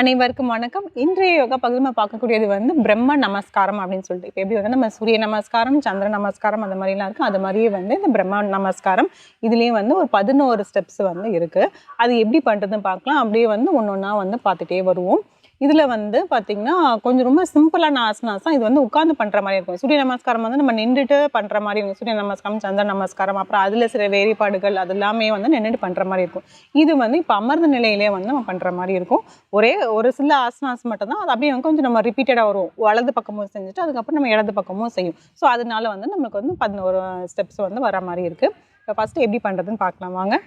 அனைவருக்கும் வணக்கம். இன்றைய யோகா பகுதியில் நம்ம பார்க்கக்கூடியது வந்து பிரம்ம நமஸ்காரம் அப்படின்னு சொல்லிட்டு. இப்போ எப்படி வந்து நம்ம சூரிய நமஸ்காரம், சந்திர நமஸ்காரம் அந்த மாதிரிலாம் இருக்குது, அது மாதிரியே வந்து இந்த பிரம்ம நமஸ்காரம் இதுலேயே வந்து ஒரு 11 ஸ்டெப்ஸ் வந்து இருக்குது. அது எப்படி பண்ணுறதுன்னு பார்க்கலாம். அப்படியே வந்து ஒன்று ஒன்றா வந்து பார்த்துட்டே வருவோம். இதில் வந்து பார்த்திங்கன்னா கொஞ்சம் ரொம்ப சிம்பிளான ஆசனாஸ் தான். இது வந்து உட்காந்து பண்ணுற மாதிரி இருக்கும். சூரிய நமஸ்காரம் வந்து நம்ம நின்றுட்டு பண்ணுற மாதிரி இருக்கும். சூரிய நமஸ்காரம், சந்திர நமஸ்காரம், அப்புறம் அதில் சில வேறுபாடுகள் அது எல்லாமே வந்து நின்றுட்டு பண்ணுற மாதிரி இருக்கும். இது வந்து இப்போ அமர்ந்த நிலையிலே வந்து நம்ம பண்ணுற மாதிரி இருக்கும். ஒரே ஒரு சில ஆசனாஸ் மட்டும் தான். அது அப்படியே கொஞ்சம் நம்ம ரிப்பீட்டடாக வரும். வலது பக்கமும் செஞ்சுட்டு அதுக்கப்புறம் நம்ம இடது பக்கமும் செய்யும். ஸோ அதனால வந்து நமக்கு வந்து 11 ஸ்டெப்ஸ் வந்து வர மாதிரி இருக்குது. இப்போ ஃபஸ்ட்டு எப்படி பண்ணுறதுன்னு பார்க்கலாம் வாங்க.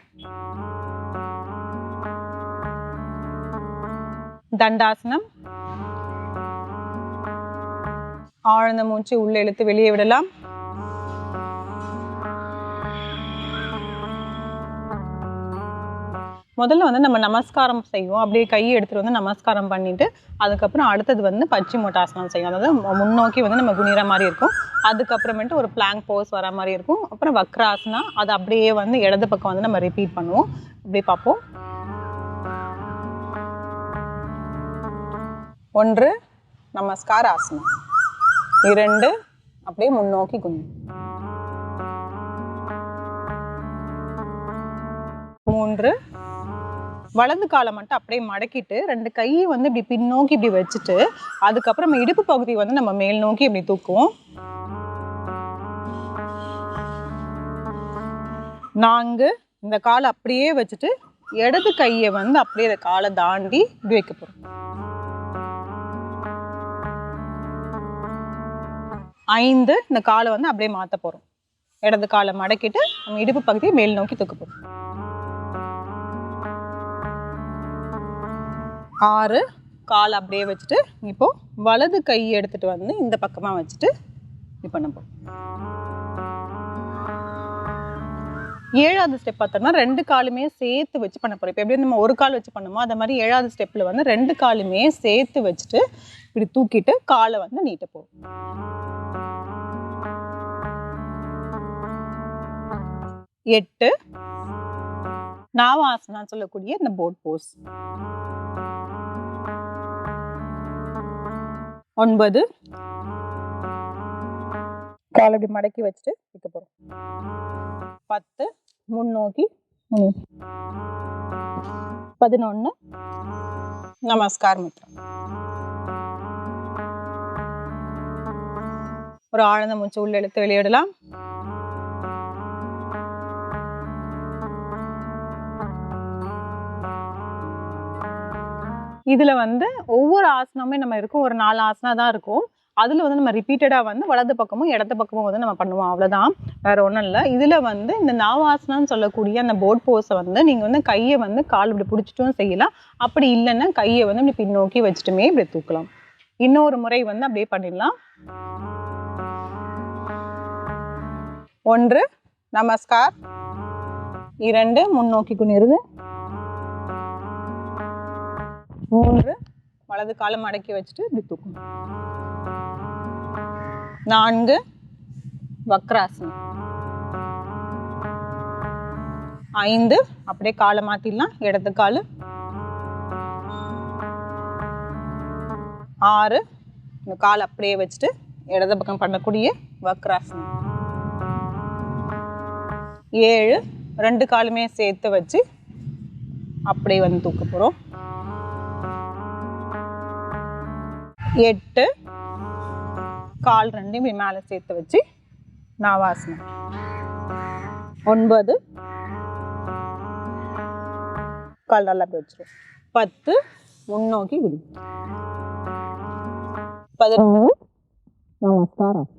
தண்டாசனம். ஆழ்ந்த மூச்சு உள்ள இழுத்து வெளியே விடலாம். முதல்ல வந்து நம்ம நமஸ்காரம் செய்வோம். அப்படியே கையை எடுத்துகிட்டு வந்து நமஸ்காரம் பண்ணிவிட்டு அதுக்கப்புறம் அடுத்தது வந்து பச்சிமோட்டாசனம் செய்யும். அதாவது முன்னோக்கி வந்து நம்ம குனிற மாதிரி இருக்கும். அதுக்கப்புறமேட்டு ஒரு பிளாங்க் போஸ் வர மாதிரி இருக்கும். அப்புறம் வக்ராசனா, அது அப்படியே வந்து இடது பக்கம் வந்து நம்ம ரிப்பீட் பண்ணுவோம். அப்படியே பார்ப்போம். 1 நமஸ்கார ஆசனம், 2 அப்படியே முன்னோக்கி குனி, 3 வலது காலை மட்டும் அப்படியே மடக்கிட்டு 2 கையை வந்து இப்படி பின்னோக்கி இப்படி வச்சுட்டு அதுக்கப்புறம் இடுப்பு பகுதி வந்து நம்ம மேல் நோக்கி இப்படி தூக்குவோம். 4 இந்த காலை அப்படியே வச்சுட்டு இடது கையை வந்து அப்படியே இந்த காலை தாண்டி இப்படி வைக்க போகிறோம். 5 இந்த காலை வந்து அப்படியே மாற்ற போகிறோம். இடது காலை மடக்கிட்டு நம்ம இடுப்பு பகுதியை மேல் நோக்கி தூக்க போகிறோம். 6 காலை அப்படியே வச்சுட்டு இப்போ வலது கையை எடுத்துட்டு வந்து இந்த பக்கமாக வச்சுட்டு இப்படி பண்ண போகிறோம். 7வது ஸ்டெப் பார்த்தோம்னா 2 காலுமே சேர்த்து வச்சு பண்ண போகிறோம். இப்போ எப்படி நம்ம ஒரு கால் வச்சு பண்ணுமோ அதை மாதிரி 7வது ஸ்டெப்பில் வந்து 2 காலுமே சேர்த்து வச்சுட்டு இப்படி தூக்கிட்டு காலை வந்து நீட்ட போகிறோம். 8 நாவாசனா சொல்லக்கூடிய இந்த போட் போஸ். 9 காலை இப்படி மடக்கி வச்சுட்டு வைக்க போறோம். 10 முன்னோக்கி 11 நமஸ்கார் முத்ரா. ஒரு ஆழ்ந்த மூச்சு உள்ள இழுத்து வெளியிடலாம். இதுல வந்து ஒவ்வொரு ஆசனமே நம்ம இருக்கும். ஒரு 4 ஆசனா தான் இருக்கும். அதுல வந்து நம்ம ரிப்பீட்டடா வந்து வலது பக்கமும் இடது பக்கமும் வந்து நம்ம பண்ணுவோம். அவ்வளவுதான், வேற ஒன்றும் இல்லை. இதுல வந்து இந்த நாவாசனான்னு சொல்லக்கூடிய அந்த போட் போஸை வந்து நீங்க வந்து கையை வந்து கால் இப்படி பிடிச்சிட்டும் செய்யலாம். அப்படி இல்லைன்னா கையை வந்து இப்படி பின்னோக்கி வச்சுட்டுமே இப்படி தூக்கலாம். இன்னொரு முறை வந்து அப்படியே பண்ணிடலாம். 1 நமஸ்கார், 2 முன்னோக்கி குனிருது, 3 வலது காலை மடக்கி வச்சுட்டு இப்படி தூக்கணும், 4 வக்ராசனம், 5 அப்படியே காலை மாத்திடலாம் இடது காலு, 6 இந்த காலை அப்படியே வச்சுட்டு இடது பக்கம் பண்ணக்கூடிய வக்ராசனம், 7 2 காலுமே சேர்த்து வச்சு அப்படியே வந்து தூக்க போறோம், 8 கால் 2 இப்படி மேலே சேர்த்து வச்சு நாவாசனம், 9 கால் நல்லா அப்படி வச்சிடும், 10 முன்னோக்கி குடி, 11 நமஸ்காரம்.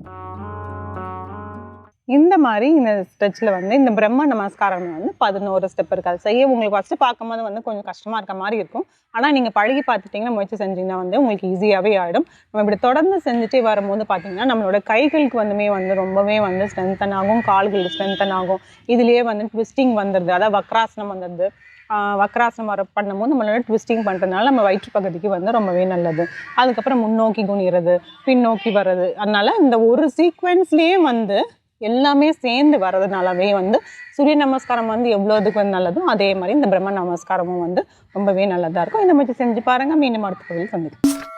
இந்த மாதிரி இந்த ஸ்ட்ரெச்சில் வந்து இந்த பிரம்ம நமஸ்காரம் வந்து 11 ஸ்டெப் இருக்காது. செய்ய உங்களுக்கு ஃபஸ்ட்டு பார்க்கும்போது வந்து கொஞ்சம் கஷ்டமாக இருக்க மாதிரி இருக்கும். ஆனால் நீங்கள் பழகி பார்த்துட்டிங்கன்னா, முயற்சி செஞ்சிங்கன்னா வந்து உங்களுக்கு ஈஸியாகவே ஆகிடும். நம்ம இப்படி தொடர்ந்து செஞ்சுட்டே வரும்போது பார்த்திங்கன்னா நம்மளோட கைகளுக்கு வந்து ரொம்பவே வந்து ஸ்ட்ரென்தன் ஆகும், கால்கள் ஸ்ட்ரென்தன் ஆகும். இதுலேயே வந்து ட்விஸ்டிங் வந்துடுது, அதாவது வக்ராசனம் வந்துடுது. வக்ராசனம் பண்ணும்போது நம்மளோட ட்விஸ்டிங் பண்ணுறதுனால நம்ம வயிற்று பகுதிக்கு வந்து ரொம்பவே நல்லது. அதுக்கப்புறம் முன்னோக்கி குனிறது, பின்னோக்கி வர்றது. அதனால் இந்த ஒரு சீக்வென்ஸ்லேயே வந்து எல்லாமே சேர்ந்து வர்றதுனாலவே வந்து சூரிய நமஸ்காரம் வந்து எவ்வளோ இதுக்கு வந்து நல்லதோ அதே மாதிரி இந்த பிரம்ம நமஸ்காரமும் வந்து ரொம்பவே நல்லதாக இருக்கும். இந்த மாதிரி செஞ்சு பாருங்கள். மீண்டும் அடுத்த பதிவில் சந்திக்கலாம்.